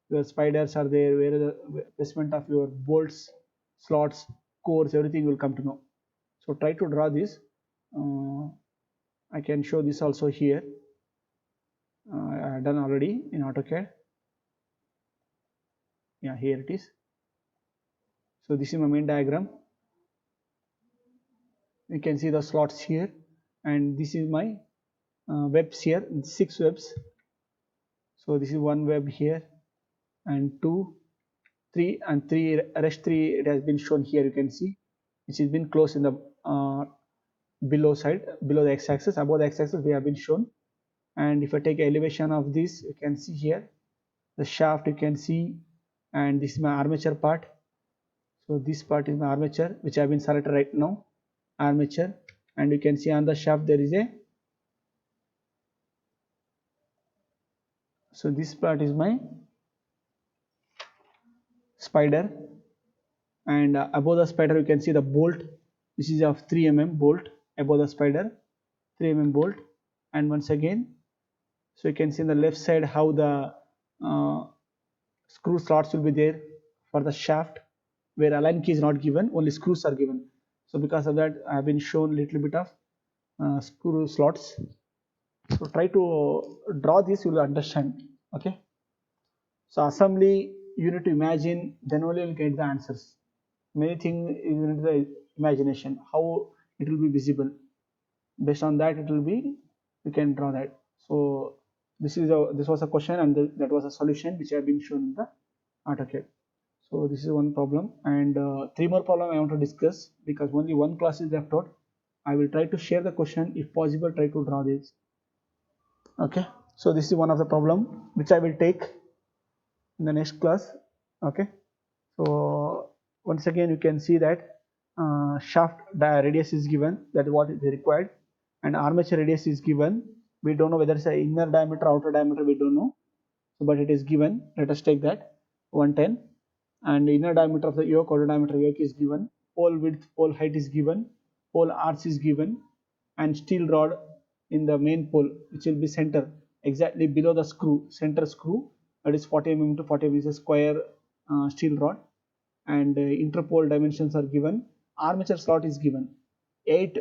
your spiders are there, where are the placement of your bolts, slots, cores, everything will come to know. So try to draw this. I can show this also here. I have done already in AutoCAD. Yeah, here it is. So this is my main diagram. You can see the slots here, and this is my webs here, 6 webs. So this is one web here, and 2, 3, and 3 rest 3 it has been shown here. You can see which has been closed in the below side, below the x-axis. Above the x-axis we have been shown. And if I take elevation of this, you can see here the shaft, you can see, and this is my armature part. So this part is my armature, which I have been selected right now, armature, and you can see on the shaft there is a, so this part is my spider, and above the spider you can see the bolt. This is of 3 mm bolt above the spider, 3 mm bolt, and once again, so you can see on the left side how the screw slots will be there for the shaft, where Allen key is not given, only screws are given. So because of that, I have been shown little bit of screw slots. So try to draw this, you will understand. Okay. So assembly you need to imagine, then only you will get the answers. Many things is in the imagination, how it will be visible. Based on that, it will be, you can draw that. So this was a question, and that was a solution which have been shown in the AutoCAD. So this is one problem, and 3 more problem I want to discuss, because only one class is left out. I will try to share the question, if possible try to draw this. Okay, so this is one of the problem which I will take in the next class. Okay, so once again you can see that shaft radius is given, that is what is required, and armature radius is given. We don't know whether it's an inner diameter, outer diameter, we don't know, but it is given. Let us take that 110, and inner diameter of the yoke, outer diameter yoke is given, pole width, pole height is given, pole arch is given, and steel rod in the main pole, which will be center exactly below the screw, center screw, that is 40 mm to 40 mm is a square steel rod, and interpole dimensions are given. Armature slot is given 8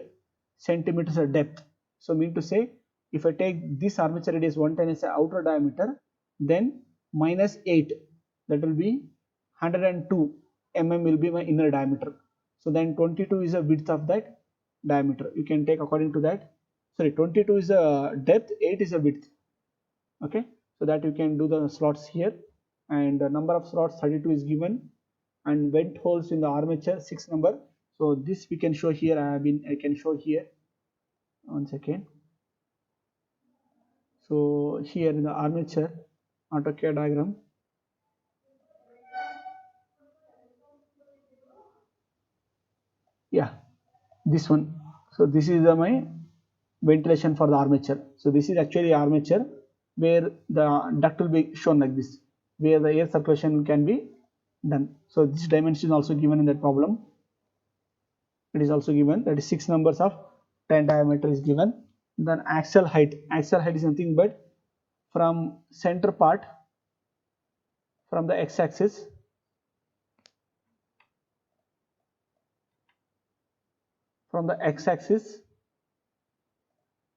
centimeters of depth. So mean to say, if I take this armature radius 110 as a outer diameter, then minus 8, that will be 102 mm will be my inner diameter. So then 22 is the width of that diameter. You can take according to that. Sorry, 22 is the depth, 8 is the width. Okay, so that you can do the slots here, and the number of slots 32 is given, and vent holes in the armature 6 number. So this we can show here. I can show here. One second. So here in the armature AutoCAD diagram, yeah, this one. So this is my ventilation for the armature. So this is actually armature, where the duct will be shown like this, where the air circulation can be done. So this dimension is also given in that problem. It is also given, that is 6 numbers of 10 diameter is given. Then axial height is nothing but from center part, from the x-axis,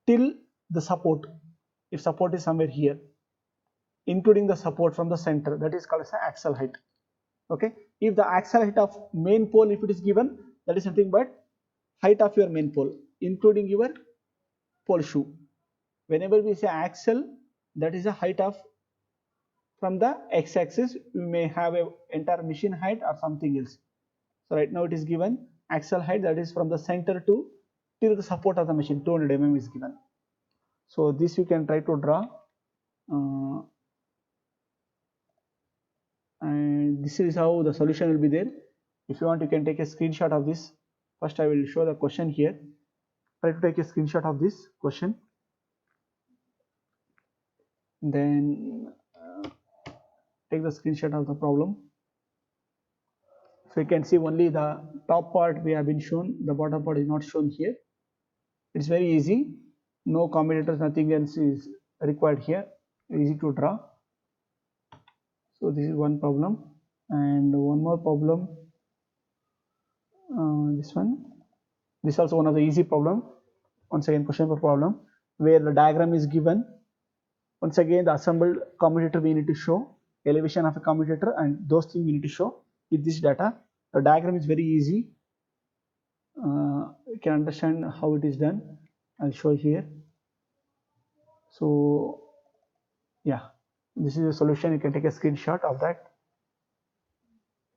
till the support, if support is somewhere here, including the support from the center, that is called as axial height. Okay, if the axial height of main pole, if it is given, that is nothing but height of your main pole, including your pole shoe. Whenever we say axial, that is the height of from the x-axis. We may have a entire machine height or something else. So right now it is given axial height, that is from the center to till the support of the machine, 200 mm is given. So this you can try to draw, and this is how the solution will be there. If you want, you can take a screenshot of this. First I will show the question here. Try to take a screenshot of this question, then take the screenshot of the problem. So you can see only the top part we have been shown, the bottom part is not shown here. It's very easy, no combinators, nothing else is required here, easy to draw. So this is one problem, and one more problem, this one. This is also one of the easy problem. Once again, question for problem, where the diagram is given. Once again, the assembled commutator we need to show, elevation of a commutator, and those things we need to show with this data. The diagram is very easy. You can understand how it is done. I'll show here. So yeah, this is a solution. You can take a screenshot of that.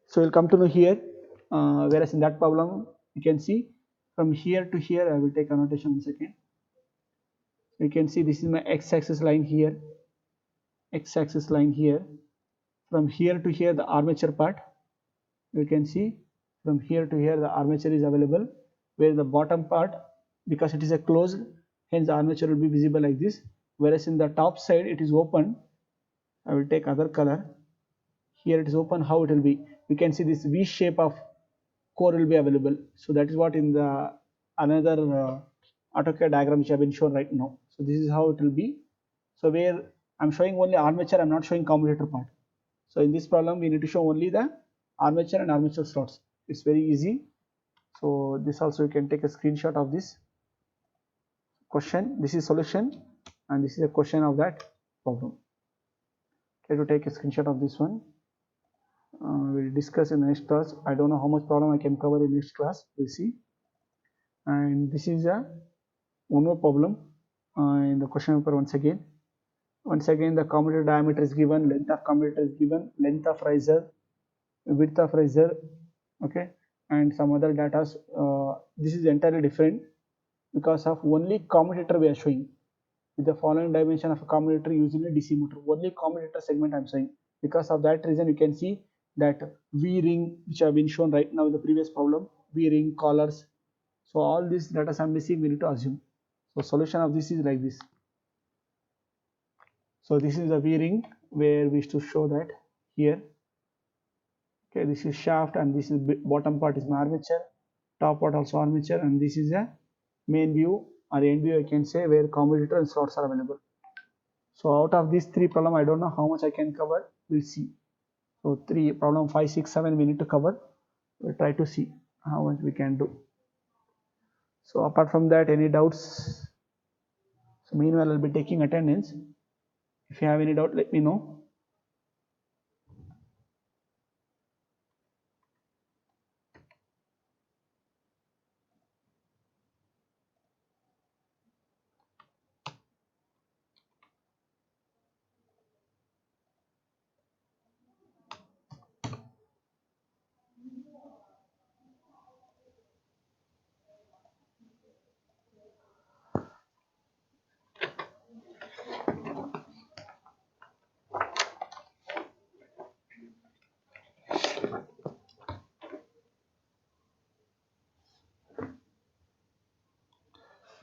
So we'll come to know here, whereas in that problem you can see from here to here. I will take annotation in a second. You can see this is my x-axis line here, x-axis line here. From here to here, the armature part, you can see From here to here, the armature is available, where the bottom part, because it is a closed, hence the armature will be visible like this, whereas in the top side it is open. I will take other color. Here it is open. How it will be? We can see this V shape of core will be available. So that is what in the another AutoCAD diagram which have been shown right now. So this is how it will be. So where I'm showing only armature, I'm not showing commutator part. So in this problem, we need to show only the armature and armature slots. It's very easy. So this also you can take a screenshot of this question. This is solution, and this is a question of that problem. Try to take a screenshot of this one. We'll discuss in the next class. I don't know how much problem I can cover in next class. We'll see. And this is a one more problem in the question paper once again. Once again, the commutator diameter is given, length of commutator is given, length of riser, width of riser, okay, and some other data. This is entirely different because of only commutator we are showing. With the following dimension of a commutator using a DC motor, only commutator segment I am showing. Because of that reason, you can see that V ring which have been shown right now in the previous problem, V ring, collars. So all these data I am missing, we need to assume. So solution of this is like this. So this is the V ring where we used to show that here. Okay, this is shaft and this is bottom part is my armature, top part also armature, and this is a main view or end view I can say, where commutator and slots are available. So out of these three problem, I don't know how much I can cover. We'll see. So problem 5, 6, 7 we need to cover. We'll try to see how much we can do. So apart from that, any doubts? So meanwhile, I'll be taking attendance. If you have any doubt, let me know.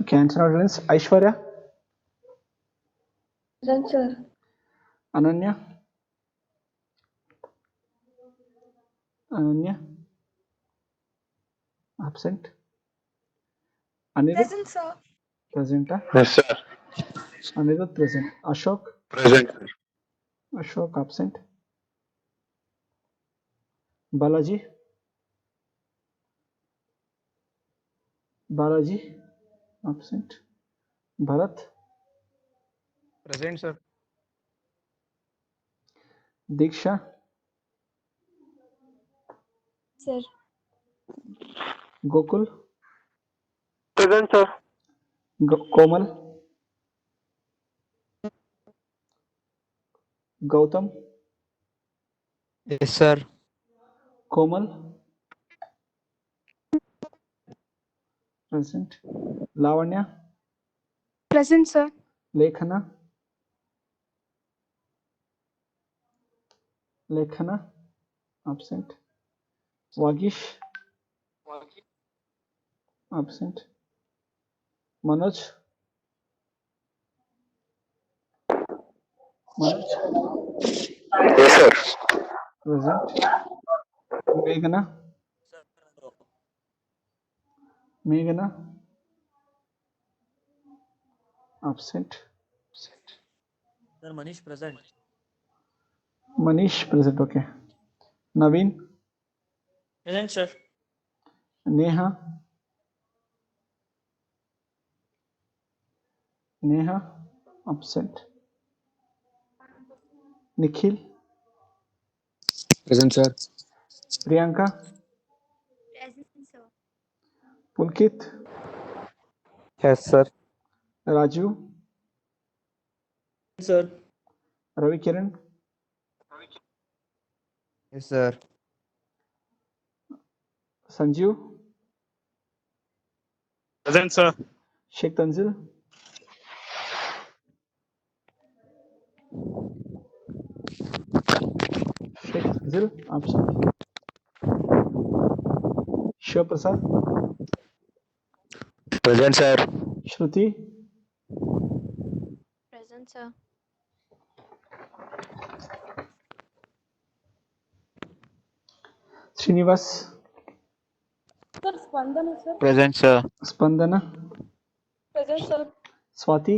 Okay, answer attendance. Aishwarya? Present, sir. Ananya? Ananya? Absent? Anirudh? Present, sir. Present. Yes, sir. Anirudh present. Ashok? Present. Ashok absent. Balaji? Balaji absent. Bharat? Present, sir. Diksha? Sir. Gokul? Present, sir. Komal? Gautam? Yes, sir. Komal? Present. Lavanya? Present, sir. Lekhana? Lekhana? Absent. Vagish? Absent. Manoj? Manoj? Yes, sir. Present. Meghana? Meghana? Absent. Sir, Manish present. Manish present. Okay. Naveen? Present, sir. Neha? Neha? Absent. Nikhil? Present, sir. Priyanka? Present, sir. Pulkit? Yes, sir. Raju? Sir. Ravi Kiran? Yes, sir. Sanjeev? Present, sir. Sheikh Tanzil? Sheikh Tanzil? Absent. Shivaprasad, Present, sir. Shruti, Present, sir. Srinivas, Sir, Spandana, sir. Present, sir. Spandana, Present, sir. Swati.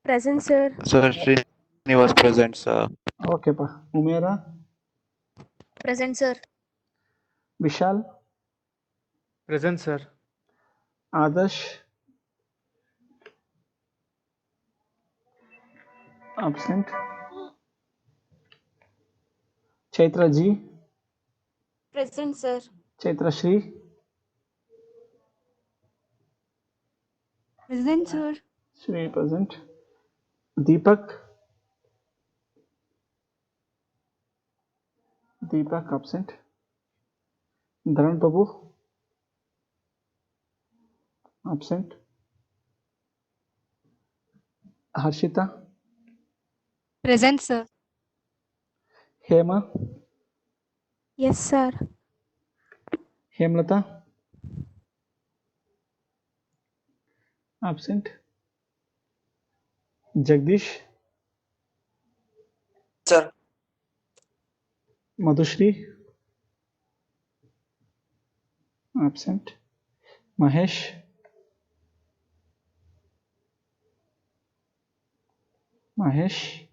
Present, sir. Sir, Srinivas present, sir. Okay, pa. Umera, Present, sir. Vishal, Present, sir. Adarsh, absent. Chaitra Ji, Present, sir. Chaitra Shri, Present, sir. Shri present. Deepak, Deepak absent. Dharan Prabhu, absent. Harshita, Present, sir. Hema, Yes, sir. Hemlata, absent. Jagdish, Sir. Madhushri, absent. Mahesh, Mahesh,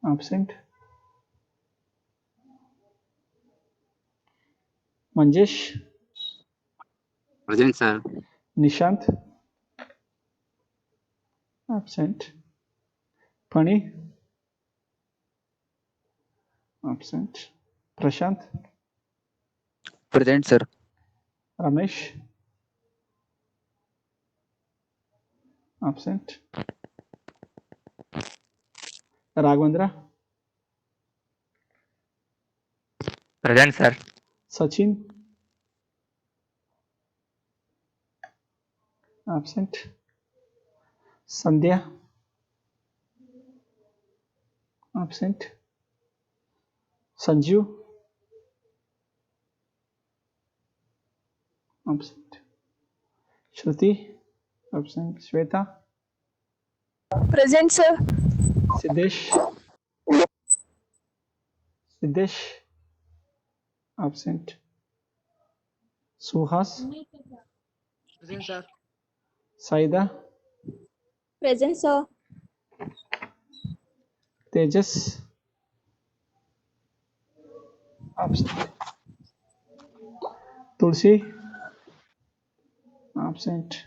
absent. Manjesh, Present, sir. Nishant, absent. Pani, absent. Prashant, Present, sir. Ramesh, absent. Raghavendra, Present, sir. Sachin, absent. Sandhya, absent. Sanju, absent. Shruti, absent. Shweta, Present, sir. Siddesh, Siddesh, absent. Suhas, Present, sir. Saida, Present, sir. Tejas, absent. Tulsi, absent.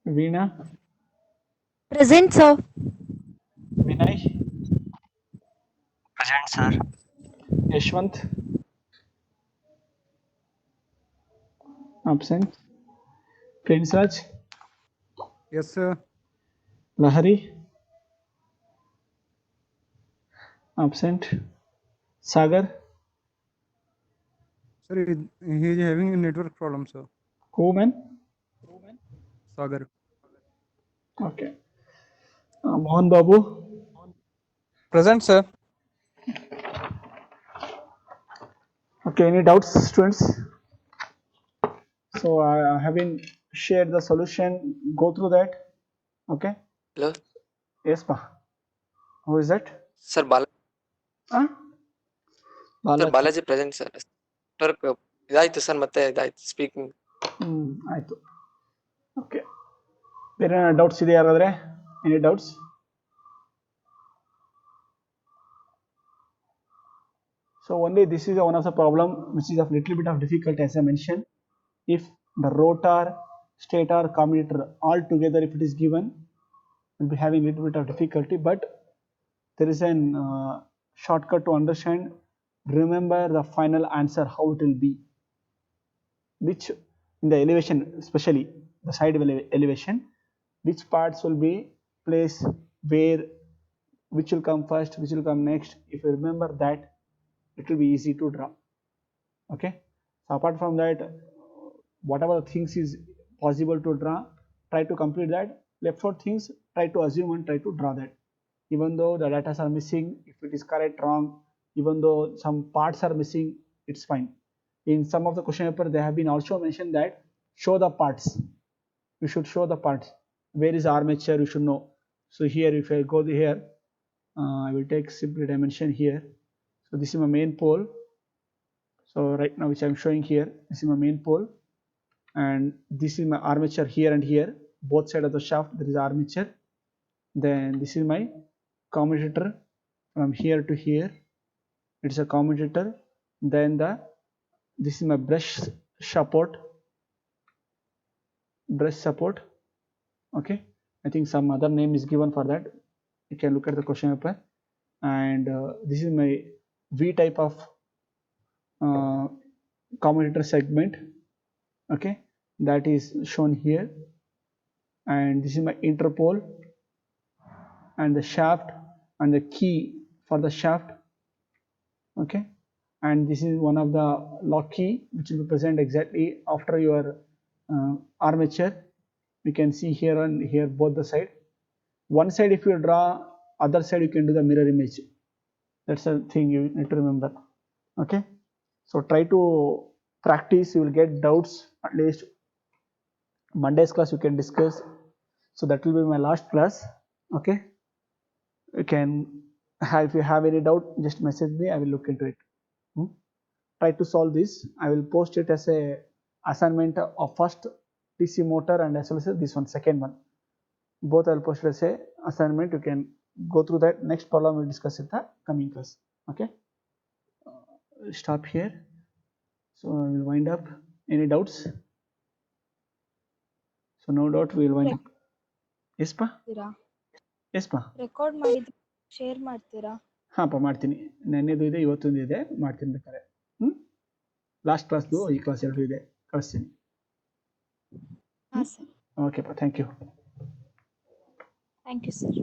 Veena, Present, sir. Vinay, Present, sir. Yashwant, absent. Prince Raj, Yes, sir. Lahari, absent. Sagar, Sir, he is having a network problem, sir. who man? Sagar. Okay. Mohan Babu, Present, sir. okay. Any doubts, students? So I have been shared the solution. Go through that. Okay. Hello. Yes, pa. Who is that? Sir, Huh? Sir, Balaji. Balaji present, sir. Network ಇದಾಯ್ತು sir ಮತ್ತೆ ಇದಾಯ್ತು speaking. ಆಯ್ತು. Okay. ಬೇರೆ doubts ಇದೆ ಯಾರಾದ್ರೆ? Any doubts? So only this is one of the problem which is of little bit of difficulty as I mentioned. If the rotor, stator, commutator all together if it is given, will be having little bit of difficulty, but there is an shortcut to understand. Remember the final answer how it will be, which in the elevation, especially the side elevation, which parts will be placed where, which will come first, which will come next. If you remember that, it will be easy to draw. Okay, so apart from that, whatever things is possible to draw, try to complete that. Left out things, try to assume and try to draw that. Even though the data are missing, if it is correct, wrong, even though some parts are missing, it's fine. In some of the question paper, they have been also mentioned that show the parts. You should show the parts. Where is armature? You should know. So here, if I go here, I will take simply dimension here. So this is my main pole. So right now, which I'm showing here, this is my main pole, and this is my armature here and here. Both sides of the shaft there is armature. Then this is my commutator from here to here. It's a commutator. Then this is my brush support. Okay, I think some other name is given for that. You can look at the question paper. And this is my V type of commutator segment. Okay, that is shown here. And this is my interpole and the shaft and the key for the shaft. Okay, and this is one of the lock key which will be present exactly after your armature. You can see here and here both the side. One side if you draw, other side you can do the mirror image. That's a thing you need to remember. Okay, so try to practice. You will get doubts. At least Monday's class you can discuss. So that will be my last class. Okay, you can have, if you have any doubt, just message me. I will look into it. Try to solve this. I will post it as a assignment of first DC motor and as well as this one, second one. Both I will post it as a assignment. You can go through that. Next problem we will discuss in the coming class. Okay, stop here. So I will wind up. Any doubts? So no doubt we will wind up. Yes pa? Yes pa? Record ಮಾಡಿದ್ರೆ share ಮಾಡ್ತೀರಾ? ಹಾಂ ಪಾ ಮಾಡ್ತೀನಿ. ನೆನ್ನೆದು ಇದೆ, ಇವತ್ತೊಂದು ಇದೆ, ಮಾಡ್ತೀನಿ ಬೇಕಾದ್ರೆ. ಲಾಸ್ಟ್ ಕ್ಲಾಸ್ದು ಈ ಕ್ಲಾಸ್ 2 ಇದೆ, ಕಳಿಸ್ತೀನಿ. ಹಾಂ ಸರ್. ಓಕೆ ಪಾ, thank you. Thank you sir.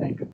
Thank you.